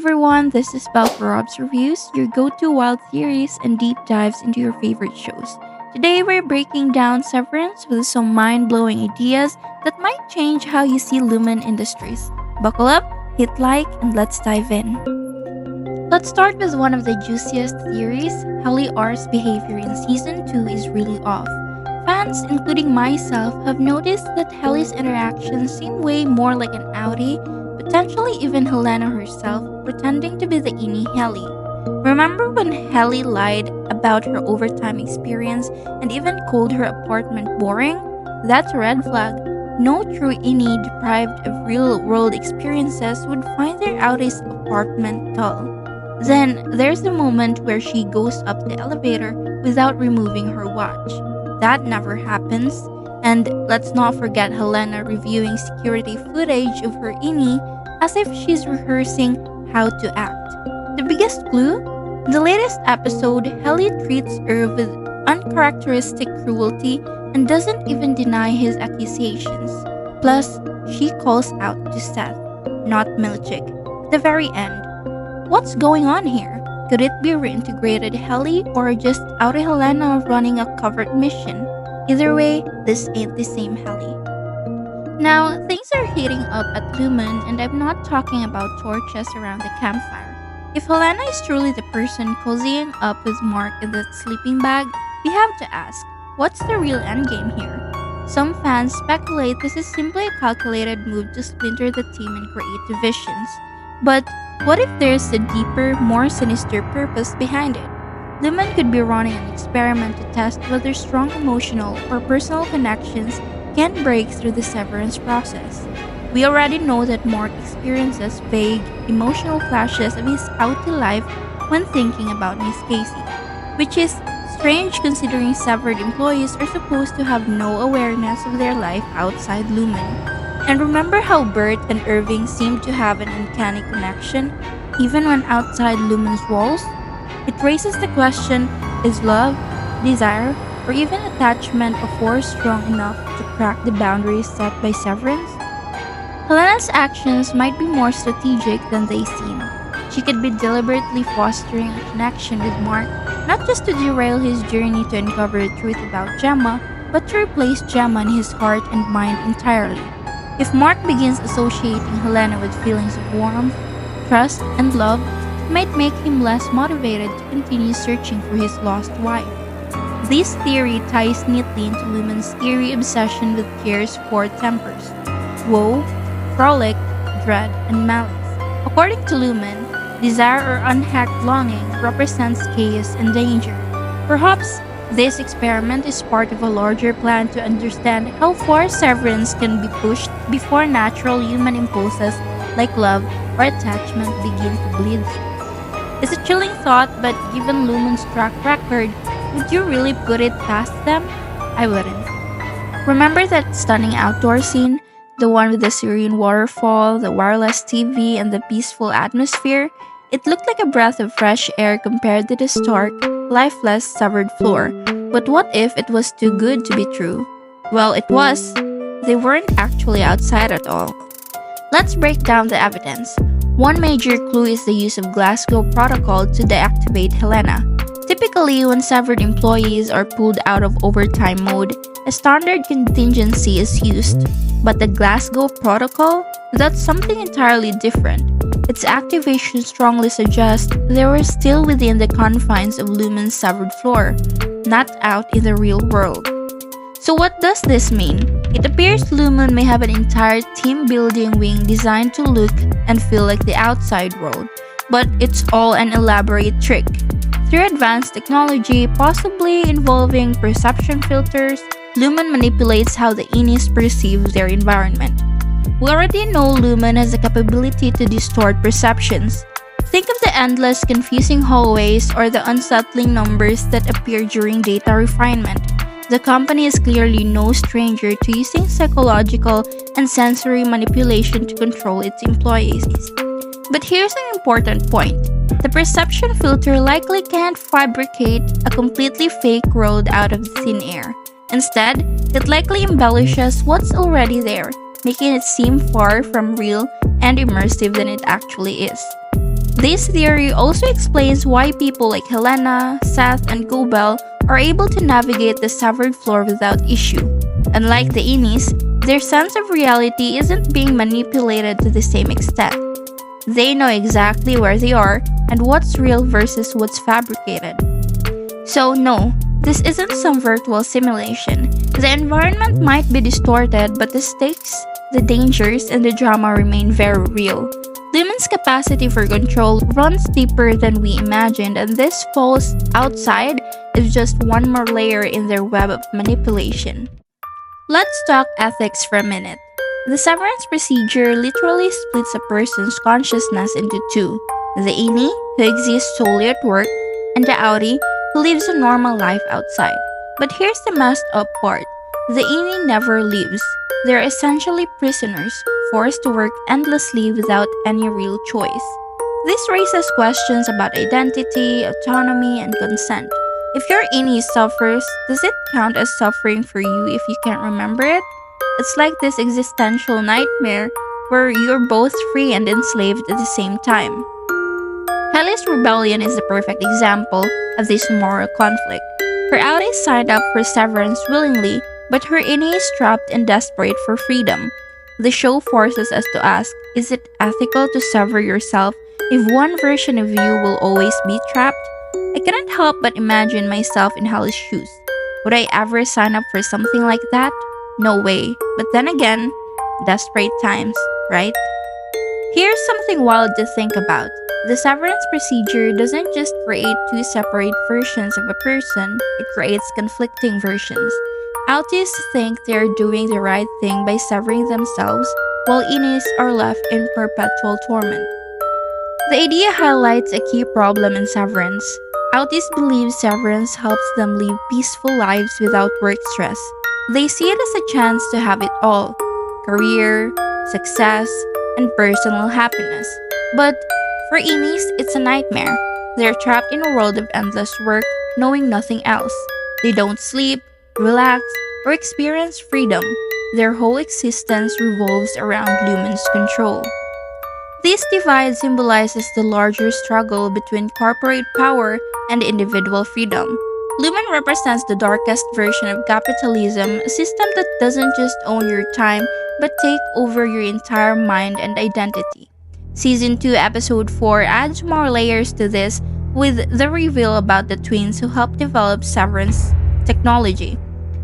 everyone, this is Belle for Rob's Reviews, your go-to wild theories and deep dives into your favorite shows. Today we're breaking down Severance with some mind-blowing ideas that might change how you see Lumon Industries. Buckle up, hit like, and let's dive in. Let's start with one of the juiciest theories. Helly R's behavior in Season 2 is really off. Fans, including myself, have noticed that Helly's interactions seem way more like an Outie, potentially even Helena herself pretending to be the Innie Helly. Remember when Helly lied about her overtime experience and even called her apartment boring? That's a red flag. No true Innie deprived of real-world experiences would find their Outie's apartment dull. Then there's the moment where she goes up the elevator without removing her watch. That never happens. And let's not forget Helena reviewing security footage of her Innie as if she's rehearsing how to act. The biggest clue? In the latest episode, Helly treats her with uncharacteristic cruelty and doesn't even deny his accusations. Plus, she calls out to Seth, not Milchik, at the very end. What's going on here? Could it be reintegrated Helly or just Outie Helena running a covert mission? Either way, this ain't the same Helly. Now, things are heating up at Lumon, and I'm not talking about torches around the campfire. If Helena is truly the person cozying up with Mark in that sleeping bag, we have to ask, what's the real endgame here? Some fans speculate this is simply a calculated move to splinter the team and create divisions. But what if there's a deeper, more sinister purpose behind it? Lumon could be running an experiment to test whether strong emotional or personal connections can break through the severance process. We already know that Mark experiences vague, emotional flashes of his outie life when thinking about Miss Casey, which is strange considering severed employees are supposed to have no awareness of their life outside Lumon. And remember how Bert and Irving seemed to have an uncanny connection, even when outside Lumon's walls? It raises the question, is love, desire, or even attachment a force strong enough to crack the boundaries set by Severance? Helena's actions might be more strategic than they seem. She could be deliberately fostering a connection with Mark, not just to derail his journey to uncover the truth about Gemma, but to replace Gemma in his heart and mind entirely. If Mark begins associating Helena with feelings of warmth, trust, and love, it might make him less motivated to continue searching for his lost wife. This theory ties neatly into Lumon's eerie obsession with Kier's four tempers: woe, frolic, dread, and malice. According to Lumon, desire or unhacked longing represents chaos and danger. Perhaps this experiment is part of a larger plan to understand how far severance can be pushed before natural human impulses like love or attachment begin to bleed through. It's a chilling thought, but given Lumon's track record, would you really put it past them? I wouldn't. Remember that stunning outdoor scene? The one with the serene waterfall, the wireless TV, and the peaceful atmosphere? It looked like a breath of fresh air compared to the stark, lifeless, severed floor. But what if it was too good to be true? Well, it was. They weren't actually outside at all. Let's break down the evidence. One major clue is the use of Glasgow Protocol to deactivate Helena. Typically, when severed employees are pulled out of overtime mode, a standard contingency is used. But the Glasgow Protocol? That's something entirely different. Its activation strongly suggests they were still within the confines of Lumon's severed floor, not out in the real world. So what does this mean? It appears Lumon may have an entire team-building wing designed to look and feel like the outside world, but it's all an elaborate trick. Through advanced technology, possibly involving perception filters, Lumon manipulates how the Innies perceive their environment. We already know Lumon has the capability to distort perceptions. Think of the endless, confusing hallways or the unsettling numbers that appear during data refinement. The company is clearly no stranger to using psychological and sensory manipulation to control its employees. But here's an important point. The perception filter likely can't fabricate a completely fake world out of thin air. Instead, it likely embellishes what's already there, making it seem far from real and immersive than it actually is. This theory also explains why people like Helena, Seth, and Gobel are able to navigate the severed floor without issue. Unlike the Innies, their sense of reality isn't being manipulated to the same extent. They know exactly where they are and what's real versus what's fabricated. So no, this isn't some virtual simulation. The environment might be distorted, but the stakes, the dangers, and the drama remain very real. Lumon's capacity for control runs deeper than we imagined, and this falls outside is just one more layer in their web of manipulation. Let's talk ethics for a minute. The severance procedure literally splits a person's consciousness into two: the Innie, who exists solely at work, and the Outie, who lives a normal life outside. But here's the messed up part. The Innie never leaves. They're essentially prisoners, forced to work endlessly without any real choice. This raises questions about identity, autonomy, and consent. If your Innie suffers, does it count as suffering for you if you can't remember it? It's like this existential nightmare where you're both free and enslaved at the same time. Helly's rebellion is the perfect example of this moral conflict. Her Outie signed up for severance willingly, but her Innie is trapped and desperate for freedom. The show forces us to ask, is it ethical to sever yourself if one version of you will always be trapped? I couldn't help but imagine myself in Helly's shoes. Would I ever sign up for something like that? No way. But then again, desperate times, right? Here's something wild to think about. The severance procedure doesn't just create two separate versions of a person, it creates conflicting versions. Outies think they are doing the right thing by severing themselves, while Innies are left in perpetual torment. The idea highlights a key problem in severance. Outies believe severance helps them live peaceful lives without work stress. They see it as a chance to have it all: career, success, and personal happiness. But for Innies, it's a nightmare. They're trapped in a world of endless work, knowing nothing else. They don't sleep, relax, or experience freedom. Their whole existence revolves around Lumon's control. This divide symbolizes the larger struggle between corporate power and individual freedom. Lumon represents the darkest version of capitalism, a system that doesn't just own your time, but take over your entire mind and identity. Season 2, Episode 4 adds more layers to this with the reveal about the twins who helped develop severance technology.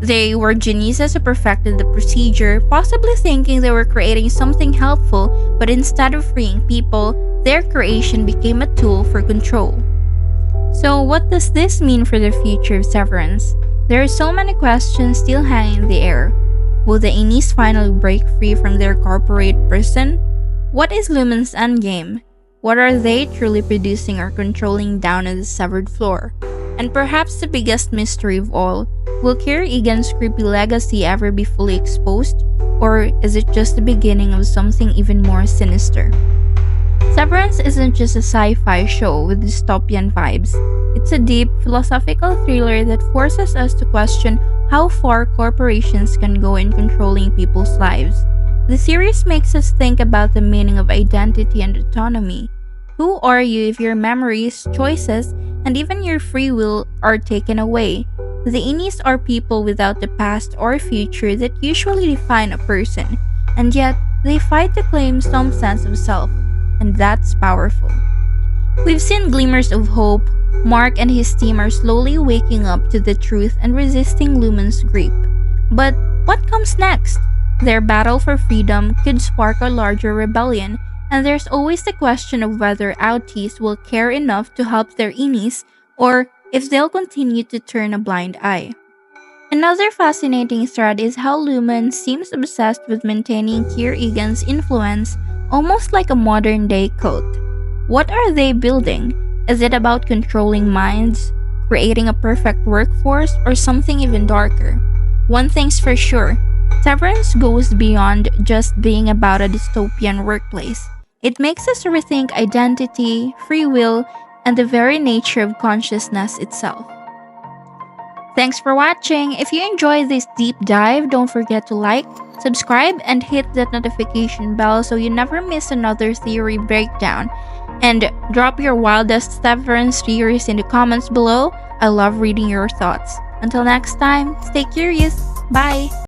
They were geniuses who perfected the procedure, possibly thinking they were creating something helpful, but instead of freeing people, their creation became a tool for control. So what does this mean for the future of severance? There are so many questions still hanging in the air. Will the Innies finally break free from their corporate prison? What is Lumon's endgame? What are they truly producing or controlling down on the severed floor? And perhaps the biggest mystery of all, will Kier Egan's creepy legacy ever be fully exposed? Or is it just the beginning of something even more sinister? Severance isn't just a sci-fi show with dystopian vibes. It's a deep, philosophical thriller that forces us to question how far corporations can go in controlling people's lives. The series makes us think about the meaning of identity and autonomy. Who are you if your memories, choices, and even your free will are taken away? The Innies are people without the past or future that usually define a person, and yet they fight to claim some sense of self, and that's powerful. We've seen glimmers of hope. Mark and his team are slowly waking up to the truth and resisting Lumon's grip. But what comes next? Their battle for freedom could spark a larger rebellion, and there's always the question of whether Outies will care enough to help their Innies, or if they'll continue to turn a blind eye. Another fascinating thread is how Lumon seems obsessed with maintaining Kier Egan's influence, almost like a modern-day cult. What are they building? Is it about controlling minds, creating a perfect workforce, or something even darker? One thing's for sure, Severance goes beyond just being about a dystopian workplace. It makes us rethink identity, free will, and the very nature of consciousness itself. Thanks for watching. If you enjoyed this deep dive, don't forget to like, subscribe, and hit that notification bell so you never miss another theory breakdown. And drop your wildest severance theories in the comments below. I love reading your thoughts. Until next time, stay curious. Bye.